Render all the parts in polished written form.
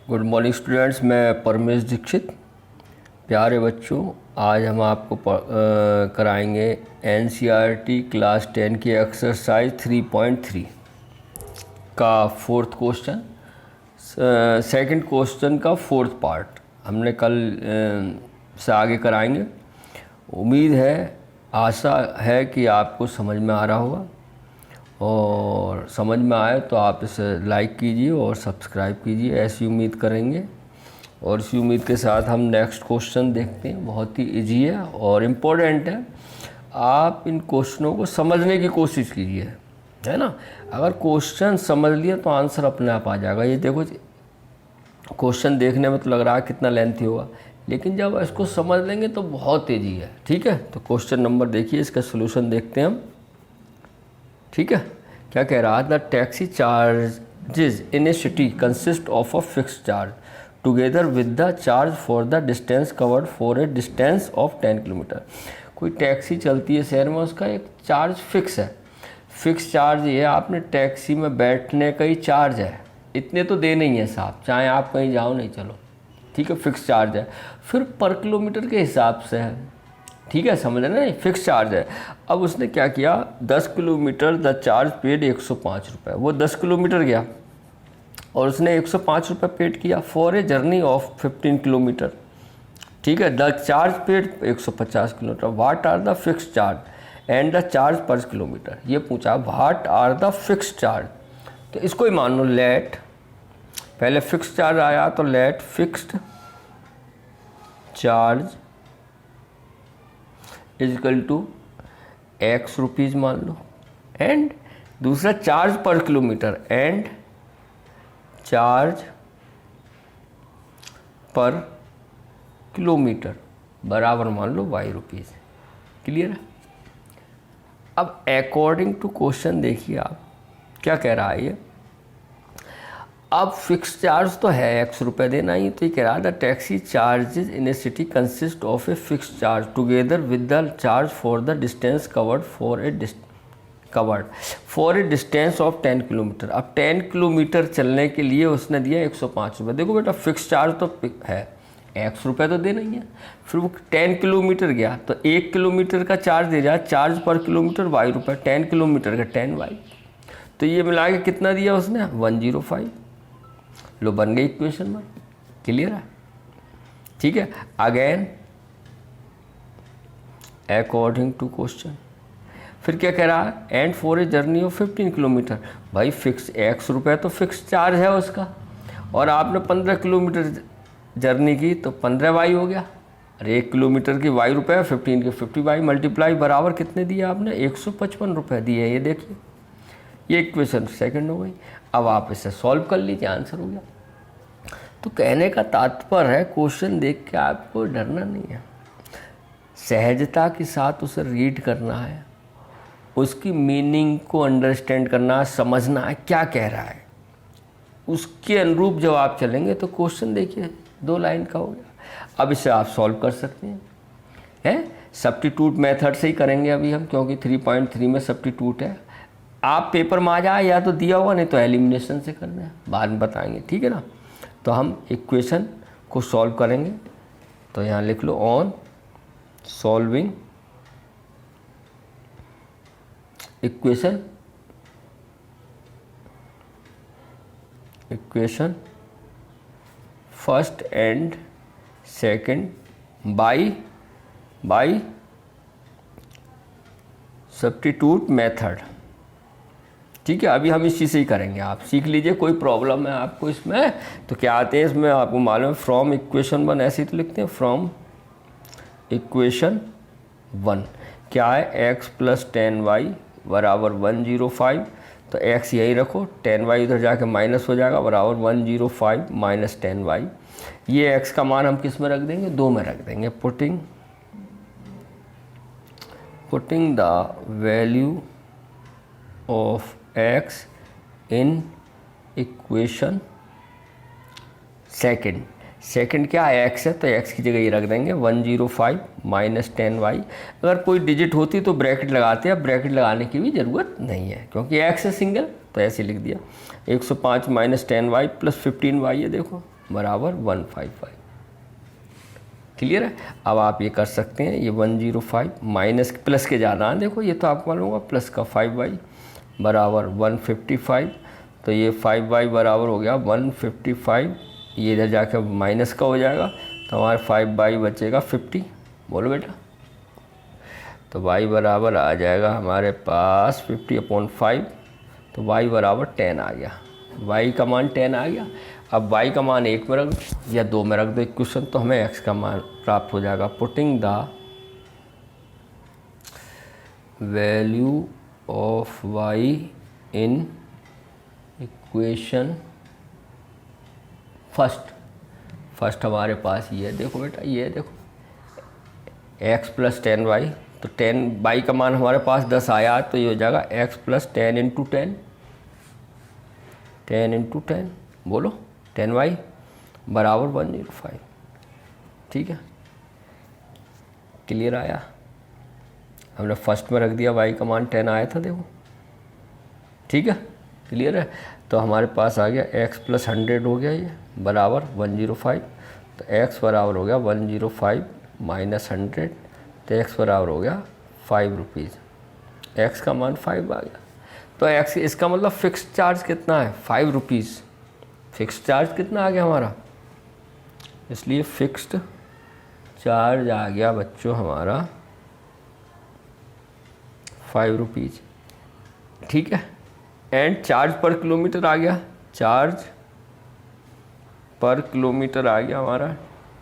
Good morning students, मैं परमेश दीक्षित। प्यारे बच्चों, आज हम आपको कराएंगे एनसीईआरटी क्लास 10 की एक्सरसाइज 3.3 का फोर्थ क्वेश्चन, सेकंड क्वेश्चन का फोर्थ पार्ट हमने कल से आगे कराएंगे। उम्मीद है, आशा है कि आपको समझ में आ रहा होगा, और समझ में आए तो आप इसे लाइक कीजिए और सब्सक्राइब कीजिए, ऐसी उम्मीद करेंगे। और इसी उम्मीद के साथ हम नेक्स्ट क्वेश्चन देखते हैं। बहुत ही इजी है और इम्पोर्टेंट है। आप इन क्वेश्चनों को समझने की कोशिश कीजिए, है ना। अगर क्वेश्चन समझ लिए तो आंसर अपने आप आ जाएगा। ये देखो, क्वेश्चन देखने में तो लग रहा है कितना लेंथी होगा, लेकिन जब इसको समझ लेंगे तो बहुत तेज़ी है। ठीक है, तो क्वेश्चन नंबर देखिए, इसका सोल्यूशन देखते हैं हम। ठीक है, क्या कह रहा है? The taxi charges in A city consist of a fix charge together with the charge for the distance covered for a distance of 10 kilometre. कोई टैक्सी चलती है शहर में, उसका एक चार्ज फिक्स है। फिक्स चार्ज ये है, आपने टैक्सी में बैठने का ही चार्ज है, इतने तो देने ही है साहब, चाहे आप कहीं जाओ नहीं चलो। ठीक है, फिक्स चार्ज है। फिर पर किलोमीटर के हिसाब से है। ठीक है, समझ रहे ना, फिक्स चार्ज है। अब उसने क्या किया, 10 किलोमीटर द चार्ज पेड 105 रुपये। वो 10 किलोमीटर गया और उसने 105 रुपये पेड किया for a journey of 15 kilometre. ठीक है, the charge paid 150 kilometre. What are the fix charge and the charge per kilometre. ये पूछा, what are the fix charge, तो इसको ही मान लो लेट, पहले फिक्स चार्ज आया तो let fixed charge is equal to x rupees मान लो, एंड दूसरा charge per kilometre, and charge per kilometre बराबर मान लो वाई रुपीज़। क्लियर है? अब अकॉर्डिंग टू क्वेश्चन देखिए आप क्या कह रहा है ये। अब फिक्स चार्ज तो है, एक्स रुपये देना ही, तो ये कह रहा है the taxi charges in A city consist of a fix charge together with the charge for the distance covered for a distance of 10 kilometre. अब 10 किलोमीटर चलने के लिए उसने दिया 105 रुपये। देखो बेटा, फिक्स चार्ज तो है, एक्स रुपये तो देना ही है। फिर वो 10 किलोमीटर गया तो 1 किलोमीटर का चार्ज दे जाए, चार्ज पर किलोमीटर वाई रुपये, 10 किलोमीटर का 10 वाई, तो ये मिला के कितना दिया उसने, 105। लो, बन गई इक्वेशन में। क्लियर है? ठीक है, अगेन अकॉर्डिंग टू क्वेश्चन फिर क्या कह रहा है, and for a journey of 15 kilometre. भाई फिक्स एक्स रुपये तो फिक्स चार्ज है उसका, और आपने 15 किलोमीटर जर्नी की तो 15 वाई हो गया। अरे 1 किलोमीटर की वाई रुपये, 15 के 50 वाई, मल्टीप्लाई बराबर कितने दिए आपने, 155 रुपये दिए। ये देखिए, ये इक्वेशन सेकंड हो गई। अब आप इसे सॉल्व कर लीजिए, आंसर हो गया। तो कहने का तात्पर्य है, क्वेश्चन देख के आपको डरना नहीं है, सहजता के साथ उसे रीड करना है, उसकी मीनिंग को अंडरस्टैंड करना है, समझना है क्या कह रहा है, उसके अनुरूप जब आप चलेंगे तो क्वेश्चन देखिए 2 लाइन का हो गया। अब इसे आप सॉल्व कर सकते हैं, सब्स्टिट्यूट मेथड से ही करेंगे अभी हम, क्योंकि 3.3 में सब्स्टिट्यूट है। आप पेपर में आ जाए, या तो दिया होगा, नहीं तो एलिमिनेशन से करना है, बाद में बताएंगे। ठीक है ना। तो हम इक्वेशन को सॉल्व करेंगे, तो यहाँ लिख लो, on solving equation first and second by substitute method. ठीक है, अभी हम इस चीज़ से ही करेंगे, आप सीख लीजिए। कोई प्रॉब्लम है आपको इसमें तो क्या आते हैं इसमें, आपको मालूम है, फ्रॉम इक्वेशन 1 ऐसे ही तो लिखते हैं, फ्रॉम इक्वेशन 1 क्या है, x प्लस 10y बराबर 105। तो x यही रखो, 10y उधर जाके माइनस हो जाएगा, बराबर 105 माइनस 10y। ये x का मान हम किस में रख देंगे, 2 में रख देंगे। Putting the value of x in equation second क्या है, x है, तो x की जगह ये रख देंगे 105 माइनस 10y। अगर कोई डिजिट होती तो ब्रैकेट लगाते हैं, अब ब्रैकेट लगाने की भी ज़रूरत नहीं है क्योंकि x है सिंगल, तो ऐसे लिख दिया 105 माइनस 10y प्लस 15y है, देखो बराबर 155। क्लियर है। अब आप ये कर सकते हैं, ये 105 माइनस प्लस के ज़्यादा है, देखो ये तो आपको मालूम होगा, प्लस का 5y बराबर 155, तो ये 5y बराबर हो गया 155, ये इधर जाकर माइनस का हो जाएगा, तो हमारे 5y बचेगा 50। बोलो बेटा, तो y बराबर आ जाएगा हमारे पास 50/5, तो y बराबर 10 आ गया। y का मान 10 आ गया। अब y का मान 1 में रख दो या 2 में रख दो इक्वेशन, तो हमें x का मान प्राप्त हो जाएगा। Putting the value of y in equation first हमारे पास ये है, देखो बेटा ये देखो x प्लस 10y, तो 10y का मान हमारे पास 10 आया, तो ये हो जाएगा x प्लस 10 इंटू 10, 10 इंटू 10, बोलो 10y बराबर 105। ठीक है, क्लियर आया। हमने फर्स्ट में रख दिया, y का मान 10 आया था देखो। ठीक है, क्लियर है। तो हमारे पास आ गया x प्लस 100 हो गया, ये बराबर 105, तो x बराबर हो गया 105 माइनस 100, तो x बराबर हो गया 5 रुपीज़। x का मान 5 आ गया, तो x इसका मतलब फ़िक्स चार्ज कितना है, 5 रुपीज़। फ़िक्स चार्ज कितना आ गया हमारा, इसलिए फ़िक्स्ड चार्ज आ गया बच्चों हमारा 5 रुपीज़। ठीक है, एंड चार्ज पर किलोमीटर आ गया, चार्ज पर किलोमीटर आ गया हमारा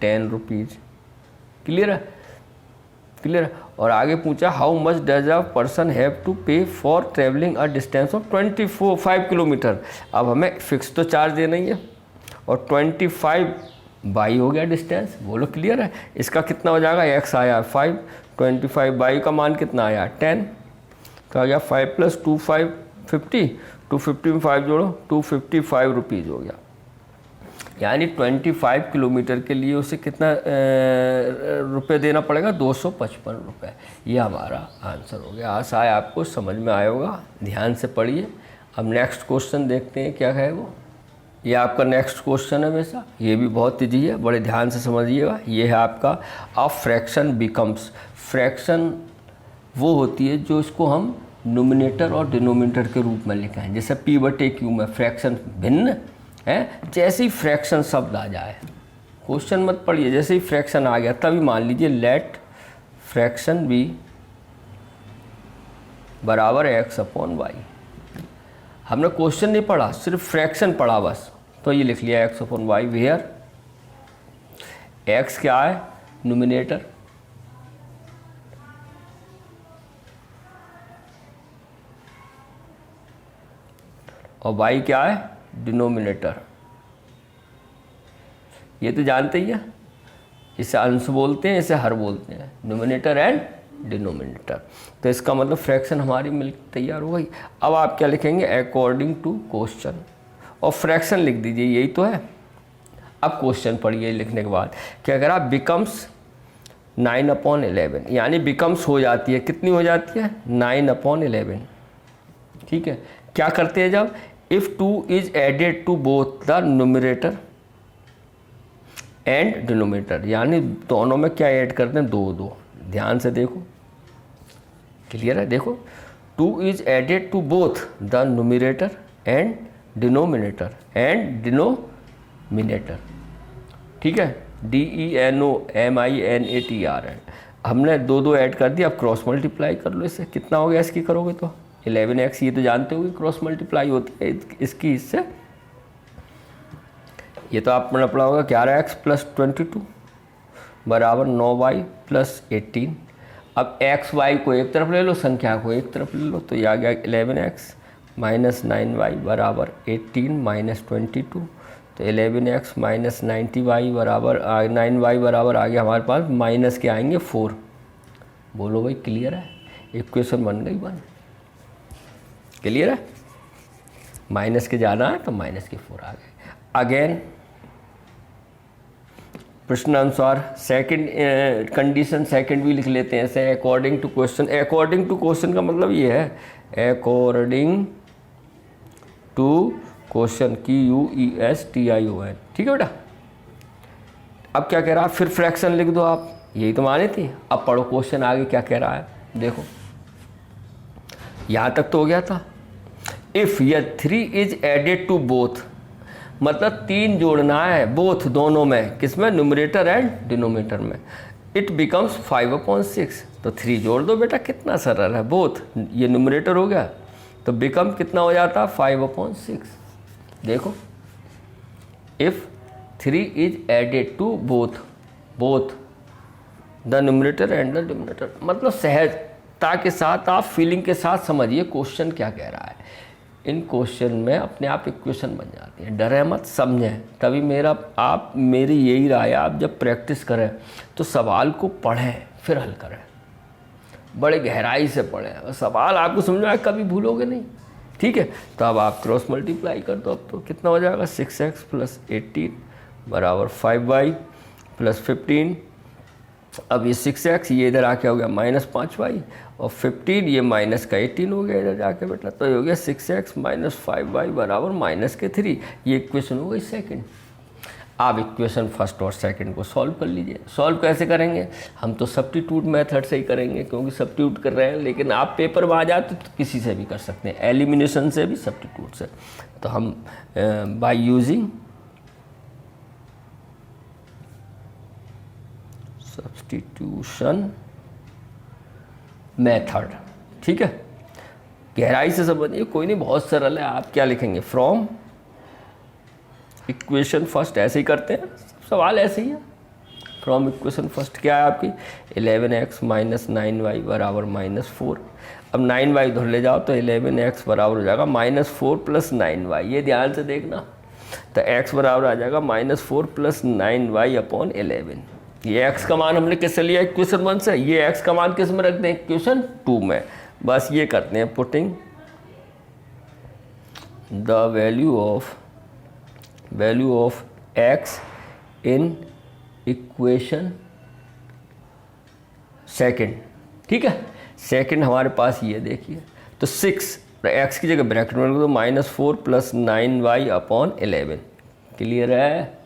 10 रुपीज़। क्लियर है, क्लियर है। और आगे पूछा how much does a person have to pay for travelling a distance of 5 kilometre. अब हमें फिक्स तो चार्ज देना ही है, और 25 बाई हो गया डिस्टेंस। बोलो क्लियर है। इसका कितना हो जाएगा, x आया 5, 25 बाई का मान कितना आया 10, तो आ गया 5 प्लस 2 5 50, 250 में 5 जोड़ो 255 रुपीज़ हो गया। यानी 25 किलोमीटर के लिए उसे कितना रुपए देना पड़ेगा, 255 रुपये। ये हमारा आंसर हो गया। आशा है आपको समझ में आया होगा, ध्यान से पढ़िए। अब नेक्स्ट क्वेश्चन देखते हैं क्या है वो। ये आपका नेक्स्ट क्वेश्चन है हमेशा, ये भी बहुत ईजी है, बड़े ध्यान से समझिएगा। ये है आपका अ फ्रैक्शन बिकम्स। फ्रैक्शन वो होती है जो इसको हम नोमिनेटर और डिनोमिनेटर के रूप में लिखे हैं। जैसे p/q में फ्रैक्शन भिन्न है, जैसे ही फ्रैक्शन शब्द आ जाए, क्वेश्चन मत पढ़िए, जैसे ही फ्रैक्शन आ गया तभी मान लीजिए लेट फ्रैक्शन बी बराबर x/y। हमने क्वेश्चन नहीं पढ़ा, सिर्फ फ्रैक्शन पढ़ा बस, तो ये लिख लिया x/y वेयर x क्या है, नोमिनेटर, और y क्या है, डिनोमिनेटर। ये तो जानते ही है, इसे अंश बोलते हैं, इसे हर बोलते हैं, नोमिनेटर एंड डिनोमिनेटर। तो इसका मतलब फ्रैक्शन हमारी मिल तैयार हो गई। अब आप क्या लिखेंगे, अकॉर्डिंग टू क्वेश्चन, और फ्रैक्शन लिख दीजिए, यही तो है। अब क्वेश्चन पढ़िए लिखने के बाद क्या करा, बिकम्स 9/11, यानी बिकम्स हो जाती है, कितनी हो जाती है, 9/11। ठीक है, क्या करते हैं जब if 2 is added to both the numerator and denominator, यानी दोनों में क्या ऐड करते हैं, 2 ध्यान से देखो, क्लियर है। देखो 2 is added to both the numerator and denominator ठीक है, DENOMINATR। हमने 2 ऐड कर दिया। अब क्रॉस मल्टीप्लाई कर लो, इससे कितना हो गया, इसकी करोगे तो 11x, ये तो जानते हो कि क्रॉस मल्टीप्लाई होती है इसकी इससे, ये तो आपने पढ़ा होगा 11x प्लस 22 बराबर 9y प्लस 18। अब x y को एक तरफ ले लो, संख्या को एक तरफ ले लो, तो ये आ गया 11x माइनस 9y बराबर 18 माइनस 22, तो 11x माइनस 90y बराबर 9y बराबर आ गया हमारे पास, माइनस के आएंगे 4। बोलो भाई क्लियर है, इक्वेशन बन गई बन, क्लियर है। माइनस के जाना है तो माइनस के 4 आ गए। अगेन प्रश्न अनुसार सेकंड कंडीशन सेकंड भी लिख लेते हैं ऐसे, according to question. According to question का मतलब ये है, अकॉर्डिंग टू क्वेश्चन, QUESTION। ठीक है बेटा, अब क्या कह रहा है, फिर फ्रैक्शन लिख दो आप, यही तो माने थी। अब पढ़ो क्वेश्चन आगे क्या कह रहा है, देखो यहाँ तक तो हो गया था। इफ़ ये 3 इज एडेड टू बोथ, मतलब 3 जोड़ना है बोथ दोनों में, किसमें, न्यूमरेटर एंड डिनोमिनेटर में, इट बिकम्स 5/6। तो 3 जोड़ दो बेटा, कितना सरल है, बोथ ये न्यूमरेटर हो गया तो बिकम कितना हो जाता, 5/6। देखो if 3 is added to both the numerator and the denominator, मतलब सहजता के साथ आप फीलिंग के साथ समझिए क्वेश्चन क्या कह रहा है। इन क्वेश्चन में अपने आप इक्वेशन बन जाती है, डरे मत, समझें। तभी मेरी यही राय है, आप जब प्रैक्टिस करें तो सवाल को पढ़ें फिर हल करें, बड़े गहराई से पढ़ें, सवाल आपको समझ में आए, कभी भूलोगे नहीं, ठीक है। तो अब आप क्रॉस मल्टीप्लाई कर दो, अब तो कितना हो जाएगा, 6x + 18 बराबर 5y + 15। अब ये 6x ये इधर आके हो गया -5y, और 15 ये माइनस का 18 हो गया इधर जाके बेटा, तो ये हो गया 6x - 5y बराबर -3। ये इक्वेशन हो गई सेकंड। आप इक्वेशन फर्स्ट और सेकंड को सॉल्व कर लीजिए। सॉल्व कैसे करेंगे, हम तो सब्स्टिट्यूट मेथड से ही करेंगे क्योंकि सब्स्टिट्यूट कर रहे हैं, लेकिन आप पेपर में आ जाते तो किसी से भी कर सकते हैं, एलिमिनेशन से भी, सब्स्टिट्यूट से। तो हम बाय यूजिंग सब्स्टिट्यूशन मेथड, ठीक है, गहराई से समझिए, कोई नहीं, बहुत सरल है। आप क्या लिखेंगे, फ्रॉम इक्वेशन फर्स्ट, ऐसे ही करते हैं, सवाल ऐसे ही है। फ्रॉम इक्वेशन फर्स्ट क्या है आपकी, 11x - 9y बराबर -4। अब 9y उधर ले जाओ तो 11x बराबर हो जाएगा -4 + 9y, ये ध्यान से देखना। तो x बराबर आ जाएगा -4 + 9y / 11। ये x का मान हमने किससे लिया, इक्वेशन 1 से, ये x का मान किस में रख दें, इक्वेशन 2 में। बस ये करते हैं, putting the value of x in equation second, ठीक है। सेकंड हमारे पास ये देखिए, तो 6 x की जगह ब्रैकेट में रख दो, -4 + 9y / 11, क्लियर है,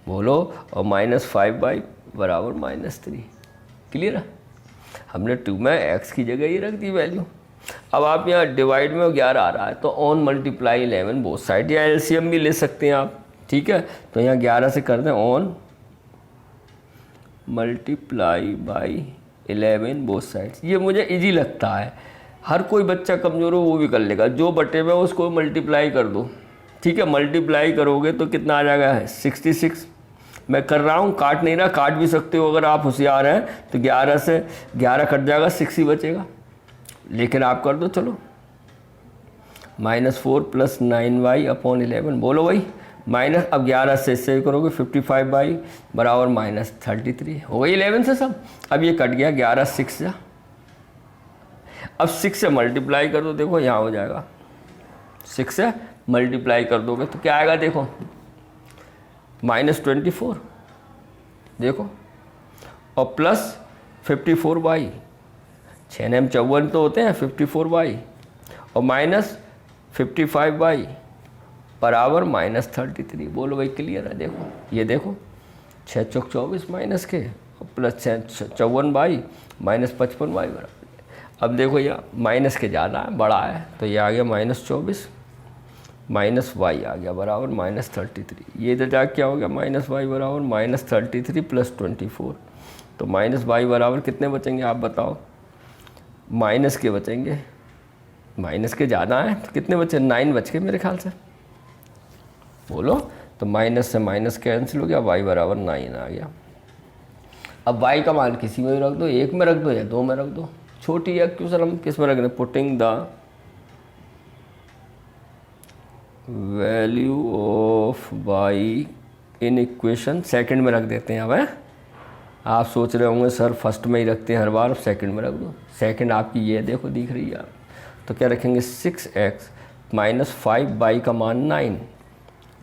बोलो, और -5y बराबर -3, क्लियर है। हमने 2 में x की जगह ही रख दी वैल्यू। अब आप यहाँ डिवाइड में 11 आ रहा है तो ऑन मल्टीप्लाई 11 बोथ साइड, या एलसीएम भी ले सकते हैं आप, ठीक है। तो यहाँ 11 से कर दें on multiply by 11 both sides. ये मुझे इजी लगता है, हर कोई बच्चा कमज़ोर हो वो भी कर लेगा, जो बटे में उसको मल्टीप्लाई कर दो, ठीक है। मल्टीप्लाई करोगे तो कितना आ जाएगा, 66। मैं कर रहा हूँ, काट नहीं रहा, काट भी सकते हो अगर आप होशियार हैं तो। 11 से 11 कट जाएगा, 6 ही बचेगा, लेकिन आप कर दो, चलो, -4 + 9y / 11, बोलो भाई, माइनस, अब 11 से इससे करोगे 55y बराबर -33, हो गई 11 से सब। अब ये कट गया, 11 6 से, अब 6 से मल्टीप्लाई कर दो, देखो यहाँ हो जाएगा, 6 से मल्टीप्लाई कर दोगे तो क्या आएगा, देखो -24, देखो, और प्लस 54y, 6 में 54 तो होते हैं, 54y, और -55y बराबर -33। बोलो भाई क्लियर है, देखो ये देखो, 6 चौक 24 माइनस के, और प्लस 54y -55y बराबर। अब देखो यह माइनस के ज़्यादा है, बड़ा है, तो ये आ गया -24 -y आ गया बराबर -33। ये इधर जाके क्या हो गया, -y बराबर -33 + 24। तो -y बराबर कितने बचेंगे आप बताओ, माइनस के बचेंगे, माइनस के ज़्यादा हैं तो कितने बचे, 9 बच गए मेरे ख्याल से, बोलो। तो माइनस से माइनस कैंसिल हो गया, y बराबर 9 आ गया। अब y का मान किसी में भी रख दो, 1 में रख दो या 2 में रख दो, छोटी है क्वेश्चन, हम किस में रख दें, putting the value of y in equation second में रख देते हैं। अब है, आप सोच रहे होंगे सर फर्स्ट में ही रखते हैं हर बार, सेकंड में रख दो। सेकंड आपकी ये देखो दिख रही है, तो क्या रखेंगे, 6x - 5y का मान 9,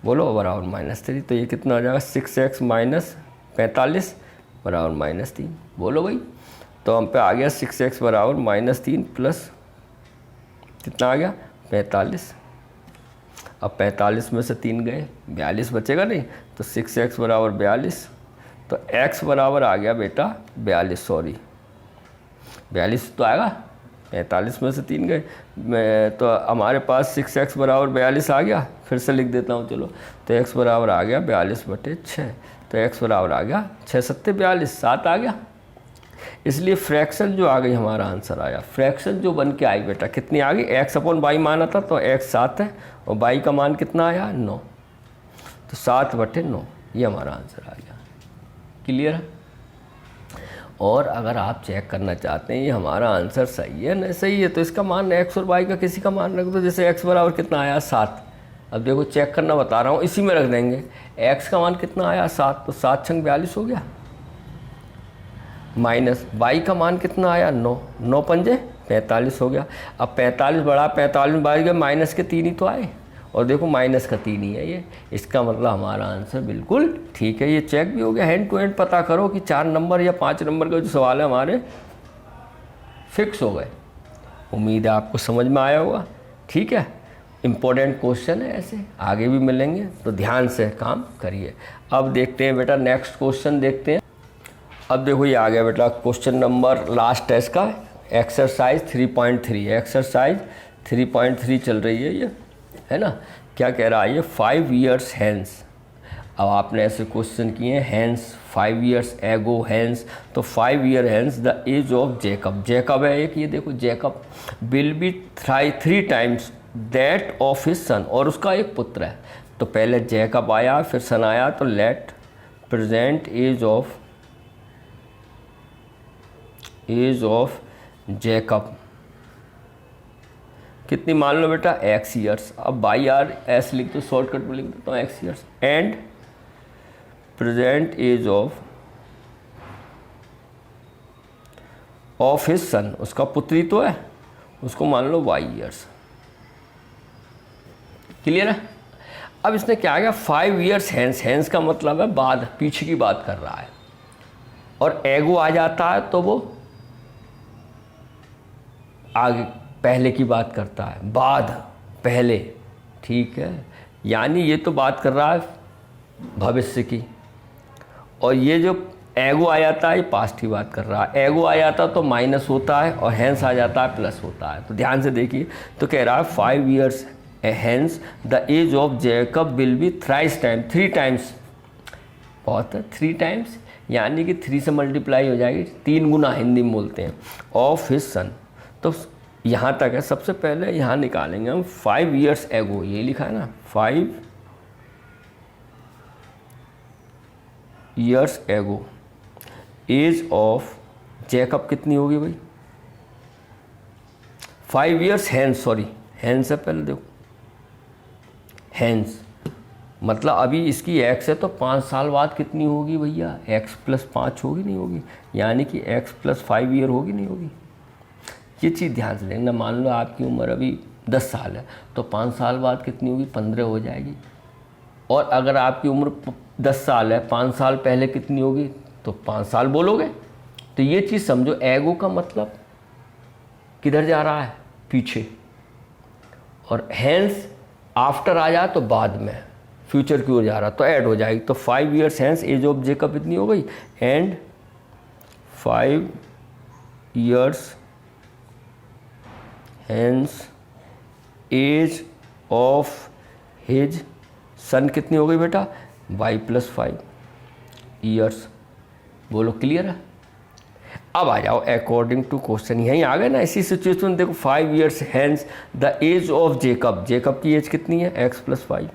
बोलो बराबर -3। तो ये कितना आ जाएगा, 6x - 45 बराबर -3, बोलो भाई। तो हम पे आ गया 6x बराबर -3 प्लस कितना आ गया, 45। अब 45 में से 3 गए, 42 बचेगा नहीं, तो 6x बराबर 42 तो x बराबर आ गया बेटा 42, सॉरी 42 तो आएगा, 45 में से 3 गए, मैं तो हमारे पास 6x बराबर 42 आ गया। फिर से लिख देता हूँ चलो, तो x बराबर आ गया 42/6, तो x बराबर आ गया 6 7 42, 7 आ गया। इसलिए फ्रैक्शन जो आ गई हमारा आंसर आया, फ्रैक्शन जो बन के आई बेटा कितनी आ गई, x/y माना था तो x 7 है और y का मान कितना आया 9, तो 7/9 ये हमारा आंसर आ गया। क्लियर है? और अगर आप चेक करना चाहते हैं ये हमारा आंसर सही है नहीं सही है, तो इसका मान x और y का किसी का मान रख दो। जैसे x बराबर कितना आया 7, अब देखो चेक करना बता रहा हूँ, इसी में रख देंगे। x का मान कितना आया 7, तो 7 छंग 42 हो गया, माइनस y का मान कितना आया 9, 9 पंजे 45 हो गया। अब 45 बढ़ा 45 में बढ़ गया, माइनस के 3 ही तो आए, और देखो माइनस का 3 ही है ये, इसका मतलब हमारा आंसर बिल्कुल ठीक है। ये चेक भी हो गया, हैंड टू हैंड पता करो कि 4 नंबर या 5 नंबर का जो सवाल है हमारे फिक्स हो गए। उम्मीद है आपको समझ में आया होगा। ठीक है, इम्पोर्टेंट क्वेश्चन है, ऐसे आगे भी मिलेंगे तो ध्यान से काम करिए। अब देखते हैं बेटा नेक्स्ट क्वेश्चन देखते हैं। अब देखो ये आ गया बेटा क्वेश्चन नंबर लास्ट है इसका, एक्सरसाइज 3.3, एक्सरसाइज 3.3 चल रही है ये, है ना। क्या कह रहा है ये, 5 years hence। अब आपने ऐसे क्वेश्चन किए हैं, हैंस 5 years ago, हैंस तो 5 year hence the age of Jacob, Jacob है एक, ये देखो Jacob will be 3 times that of his son, और उसका एक पुत्र है। तो पहले जेकब आया फिर सन आया, तो let present age of Jacob कितनी मान लो बेटा x years। अब बाई आर एस लिख दो, शॉर्टकट में लिख देता हूँ x years, and present age of his son, उसका पुत्री तो है, उसको मान लो y years। क्लियर है? अब इसने क्या किया, 5 years hence, hence का मतलब है बाद, पीछे की बात कर रहा है, और एगो आ जाता है तो वो आगे पहले की बात करता है, बाद पहले। ठीक है, यानी ये तो बात कर रहा है भविष्य की, और ये जो एगो आ जाता है ये पास्ट की बात कर रहा है। एगो आ जाता तो माइनस होता है और हैंस आ जाता है प्लस होता है। तो ध्यान से देखिए, तो कह रहा है 5 years hence the age of Jacob will be thrice time, 3 times, बहुत है 3 times, यानी कि 3 से मल्टीप्लाई हो जाएगी, 3 गुना हिंदी में बोलते हैं, ऑफ हिज सन। तो यहाँ तक है। सबसे पहले यहाँ निकालेंगे हम 5 years ago, ये लिखा है ना 5 years ago, age of Jacob कितनी होगी भाई, 5 years hence, सॉरी हैंस है पहले देखो, हैंस मतलब अभी इसकी x है तो 5 साल बाद कितनी होगी भैया, x + 5 होगी नहीं होगी, यानी कि x + 5 year होगी नहीं होगी। ये चीज़ ध्यान से देखना। मान लो आपकी उम्र अभी 10 साल है तो 5 साल बाद कितनी होगी, 15 हो जाएगी। और अगर आपकी उम्र 10 साल है, 5 साल पहले कितनी होगी, तो 5 साल बोलोगे। तो ये चीज़ समझो, एगो का मतलब किधर जा रहा है, पीछे, और हैंस आफ्टर आ जाए तो बाद में, फ्यूचर की ओर जा रहा तो ऐड हो जाएगी। तो 5 years hence age of Jacob इतनी हो गई, and 5 years hence age of his son कितनी हो गई बेटा, y + 5 years। बोलो क्लियर है? अब आ जाओ अकॉर्डिंग टू क्वेश्चन, यहीं आ गए ना इसी सिचुएशन। देखो 5 years hence the age of Jacob, Jacob की एज कितनी है, x + 5,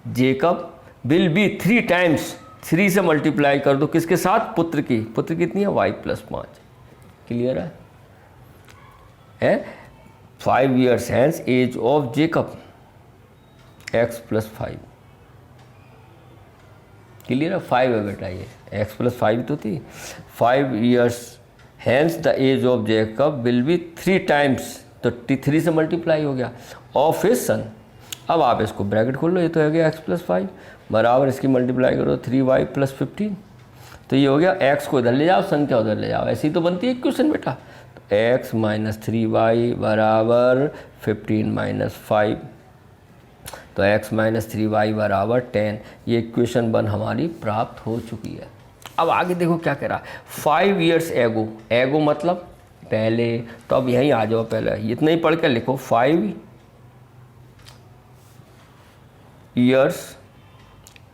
Jacob will be 3 times, 3 से मल्टीप्लाई कर दो किसके साथ, पुत्र की, पुत्र कितनी है, y + 5। क्लियर है? 5 years hence age of Jacob, x + 5। Clear है? 5 है बेटा, ये x + 5 तो थी। 5 years hence the age of Jacob will be 3 times, तो 3 से मल्टीप्लाई हो गया, ऑफ हिज सन। अब आप इसको ब्रैकेट खोल लो, ये तो हो गया x + 5 बराबर, इसकी मल्टीप्लाई करो 3y + 15। तो ये हो गया, x को इधर ले जाओ, संख्या उधर ले जाओ, ऐसी तो बनती है क्वेश्चन बेटा। तो x - 3y बराबर 15 - 5, तो x माइनस 3y बराबर 10। ये इक्वेशन 1 हमारी प्राप्त हो चुकी है। अब आगे देखो क्या कह रहा है, 5 years एगो, एगो मतलब पहले, तो अब यहीं आ जाओ, पहले इतना ही पढ़ के लिखो, 5 years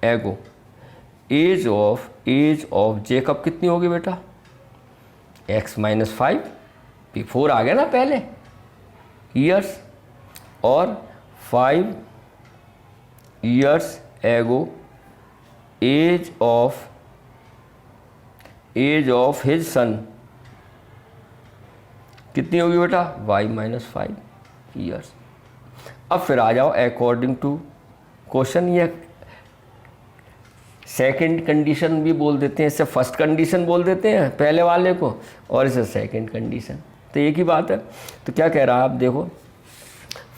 एगो एज ऑफ जेकब कितनी होगी बेटा, x माइनस 5, बिफोर आ गया ना पहले ईयर्स, और 5 years एगो एज ऑफ हिज सन कितनी होगी बेटा, y माइनस 5 years। अब फिर आ जाओ अकॉर्डिंग टू क्वेश्चन, ये सेकंड कंडीशन भी बोल देते हैं, इससे फर्स्ट कंडीशन बोल देते हैं पहले वाले को, और इसे सेकंड कंडीशन, तो एक ही बात है। तो क्या कह रहा है आप देखो,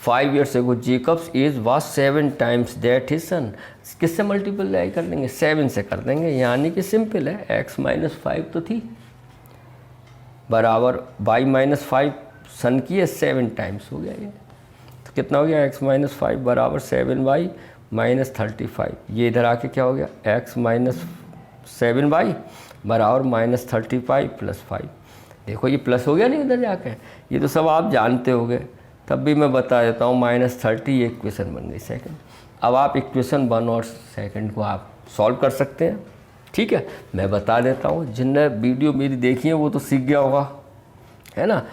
5 years ago Jacob's age was 7 times that his son, किससे मल्टीप्लाई कर देंगे, 7 से कर देंगे, यानी कि सिंपल है, x माइनस 5 तो थी बराबर y माइनस 5 सन की है 7 times हो गया ये, तो कितना हो गया, x माइनस 5 बराबर 7y माइनस 35। ये इधर आके क्या हो गया, x माइनस 7y बराबर माइनस 35 प्लस 5। देखो ये प्लस हो गया नहीं इधर जाके, ये तो सब आप जानते होंगे, तब भी मैं बता देता हूँ, माइनस 30, ये इक्वेशन बन गई सेकंड। अब आप इक्वेशन 1 और सेकंड को आप सॉल्व कर सकते हैं, ठीक है। मैं बता देता हूँ, जिनने वीडियो मेरी देखी है वो तो सीख गया होगा, है ना,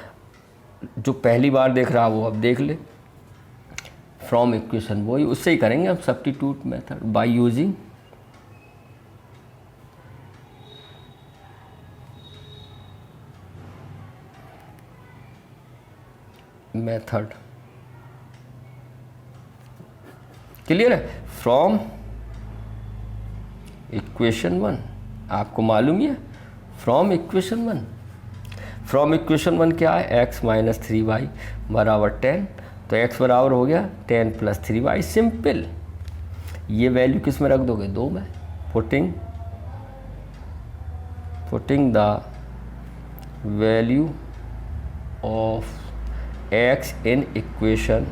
जो पहली बार देख रहा है वो अब देख ले। फ्रॉम इक्वेशन वही उससे ही करेंगे हम, substitute method by using method, clear है। फ्रॉम इक्वेशन 1 आपको मालूम ही है, फ्रॉम इक्वेशन 1 क्या है, x माइनस 3y बराबर 10, तो x बराबर हो गया 10 प्लस 3y, सिंपल। ये वैल्यू किस में रख दोगे, 2 में, putting the value of x in equation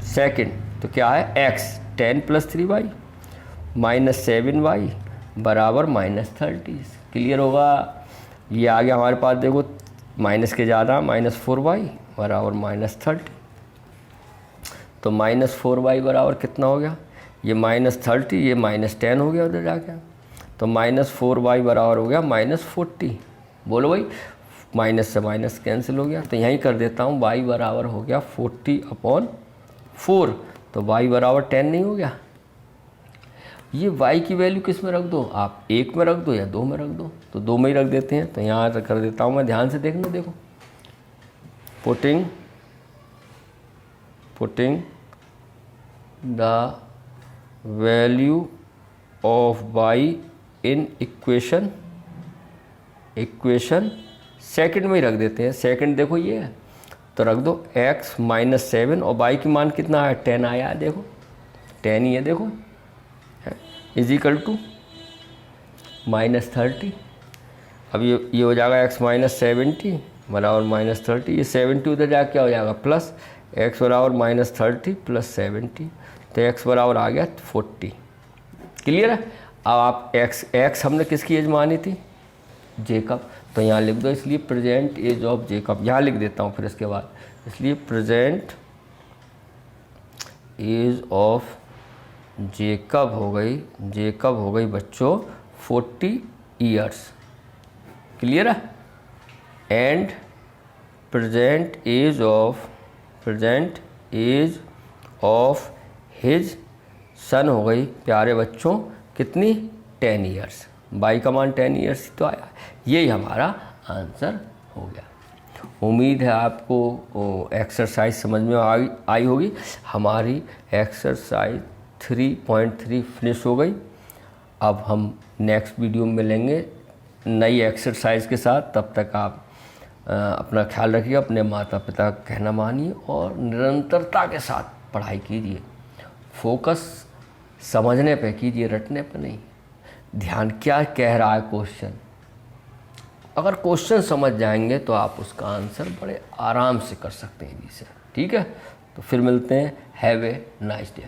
second, तो क्या है, x 10 plus 3y minus 7y बराबर माइनस 30, क्लियर होगा। ये आ गया हमारे पास, देखो माइनस के ज़्यादा, माइनस 4y बराबर माइनस 30, तो माइनस 4y बराबर कितना हो गया, ये माइनस 30, ये माइनस 10 हो गया उधर जाके, तो माइनस 4y बराबर हो गया माइनस 40। बोलो भाई, माइनस से माइनस कैंसिल हो गया, तो यहीं कर देता हूँ, y बराबर हो गया 40/4, तो y बराबर 10 नहीं हो गया। ये y की वैल्यू किस में रख दो, आप 1 में रख दो या 2 में रख दो, तो 2 में ही रख देते हैं, तो यहाँ कर देता हूँ मैं, ध्यान से देखना, देखो putting the value of y in equation second में ही रख देते हैं, सेकंड देखो ये है, तो रख दो x माइनस 7, और y की मान कितना आया, 10 आया, देखो 10 ही है, देखो इज इक्वल टू माइनस 30। अब ये हो जाएगा x माइनस 70 बराबर माइनस 30, ये 70 उधर जाकर क्या हो जाएगा, प्लस x बराबर माइनस 30 प्लस 70, तो x बराबर आ गया 40, क्लियर है। अब आप x हमने किसकी एज मानी थी, जेकब, तो यहाँ लिख दो, इसलिए प्रेजेंट एज ऑफ जेकब, यहाँ लिख देता हूँ फिर इसके बाद, इसलिए प्रेजेंट एज ऑफ जेकब हो गई बच्चों 40 years, क्लियर है। And present age of his son हो गई प्यारे बच्चों कितनी, 10 years, बाई का मान 10 years तो आया, यही हमारा आंसर हो गया। उम्मीद है आपको एक्सरसाइज समझ में आई होगी। हमारी एक्सरसाइज 3.3 फिनिश हो गई। अब हम नेक्स्ट वीडियो में मिलेंगे नई एक्सरसाइज के साथ, तब तक आप अपना ख्याल रखिए, अपने माता पिता का कहना मानिए और निरंतरता के साथ पढ़ाई कीजिए। फोकस समझने पे कीजिए, रटने पे नहीं। ध्यान क्या कह रहा है क्वेश्चन, अगर क्वेश्चन समझ जाएंगे तो आप उसका आंसर बड़े आराम से कर सकते हैं जी से, ठीक है। तो फिर मिलते हैं। Have a nice day.